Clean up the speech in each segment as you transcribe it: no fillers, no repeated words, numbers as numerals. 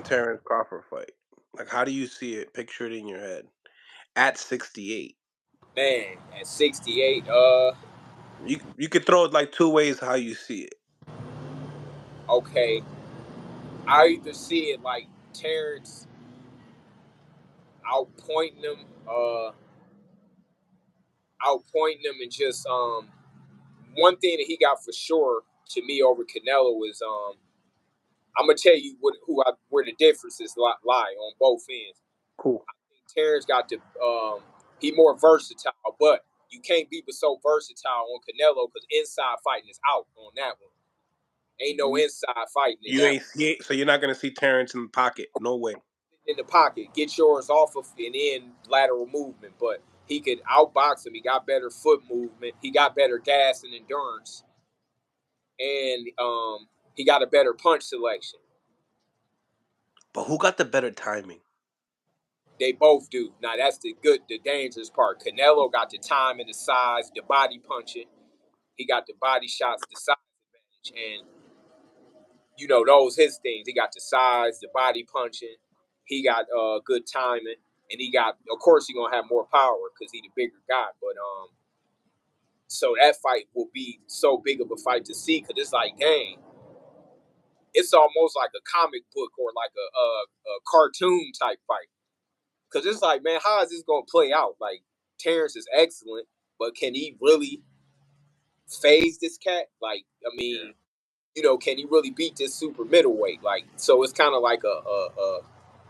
Terrence Crawford fight? Like, how do you see it? Picture it in your head. At 68. Man, at 68, You could throw it like two ways how you see it. okay. I either see it like Terrence outpointing him, and just one thing that he got for sure to me over Canelo is I'm gonna tell you where the differences lie on both ends. Cool. I think Terrence got the he more versatile, but you can't be so versatile on Canelo because inside fighting is out on that one. Ain't no inside fighting in You that ain't see it, so you're not gonna see Terrence in the pocket. No way. in the pocket, get yours off of and in lateral movement. But he could outbox him. He got better foot movement. He got better gas and endurance, and he got a better punch selection. But who got the better timing? They both do. Now that's the dangerous part. Canelo got the time and the size, the body punching. He got the body shots, the size advantage, and those his things. He got the size, the body punching. He got good timing, and he got. Of course, he gonna have more power because he the bigger guy. But so that fight will be so big of a fight to see because it's like, dang, it's almost like a comic book or like a cartoon type fight. Because it's like, man, how is this gonna play out? Like Terrence is excellent, but can he really phase this cat? Like, I mean. Can he really beat this super middleweight? Like, so it's kind of like a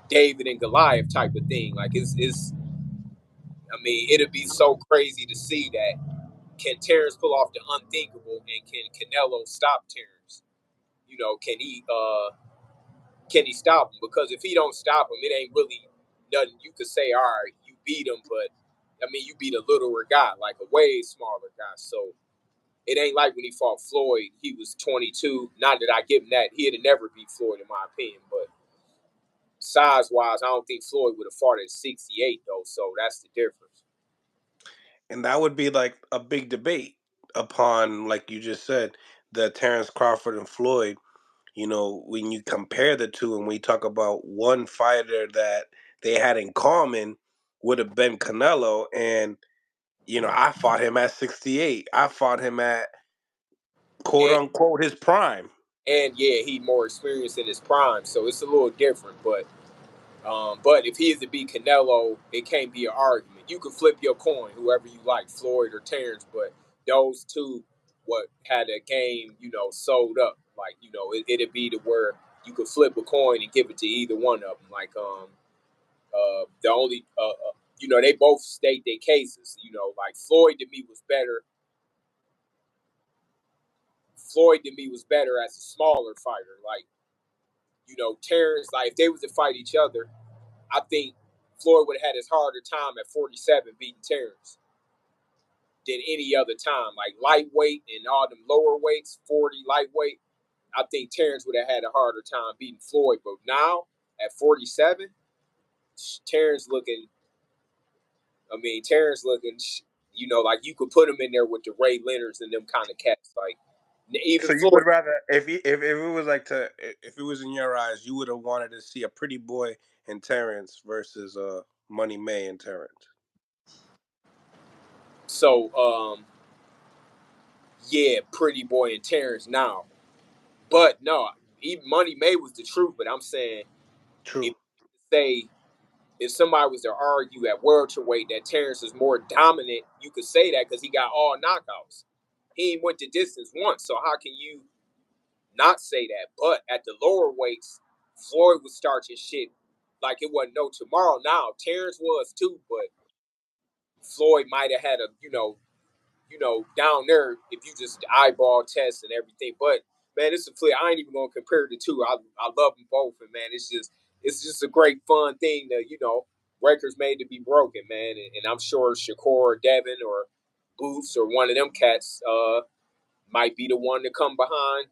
David and Goliath type of thing. Like, I mean, it'd be so crazy to see that. Can Terrence pull off the unthinkable, and can Canelo stop Terrence? Can he stop him? Because if he don't stop him, it ain't really nothing you could say. All right, you beat him, but I mean, you beat a littler guy, like a way smaller guy. So it ain't like when he fought Floyd, he was 22. Not that I give him that. He'd have never beat Floyd, in my opinion. But size-wise, I don't think Floyd would have fought at 68, though. So that's the difference. And that would be like a big debate upon, like you just said, the Terrence Crawford and Floyd. When you compare the two and we talk about one fighter that they had in common would have been Canelo. And, I fought him at 68. I fought him at quote unquote his prime. And yeah, he more experienced in his prime. So it's a little different. But if he is to beat Canelo, it can't be an argument. You can flip your coin, whoever you like, Floyd or Terrence, but those two, what had a game, sold up. Like, it'd be to where you could flip a coin and give it to either one of them. Like, the only, they both state their cases. Like Floyd to me was better. Floyd to me was better as a smaller fighter. Like, Terrence, like if they was to fight each other, I think Floyd would have had his harder time at 47 beating Terrence than any other time. Like lightweight and all them lower weights, 40 lightweight, I think Terrence would have had a harder time beating Floyd. But now at 47, Terrence looking, like you could put him in there with the Ray Leonards and them kind of cats. Like even So you Floyd. would rather, if it was like if it was in your eyes, you would have wanted to see a Pretty Boy and Terrence versus Money May and Terrence. So yeah, Pretty Boy and Terrence now. But no, even Money May was the truth. But I'm saying, True. if somebody was to argue at welterweight that Terrence is more dominant, you could say that because he got all knockouts. He ain't went the distance once, so how can you not say that? But at the lower weights, Floyd was starting shit like it wasn't no tomorrow. Now Terrence was too, but Floyd might have had a down there if you just eyeball test and everything. But man, it's a flip. I ain't even gonna compare the two. I love them both, and man, it's just a great fun thing that records made to be broken, man. And I'm sure Shakur or Devin or Boots or one of them cats might be the one to come behind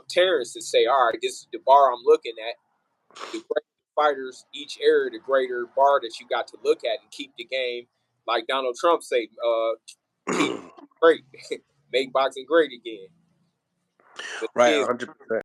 Terrence and say, all right, this is the bar I'm looking at. The greater fighters each era, the greater bar that you got to look at and keep the game, like Donald Trump say, keep great, make boxing great again. But Right, 100%.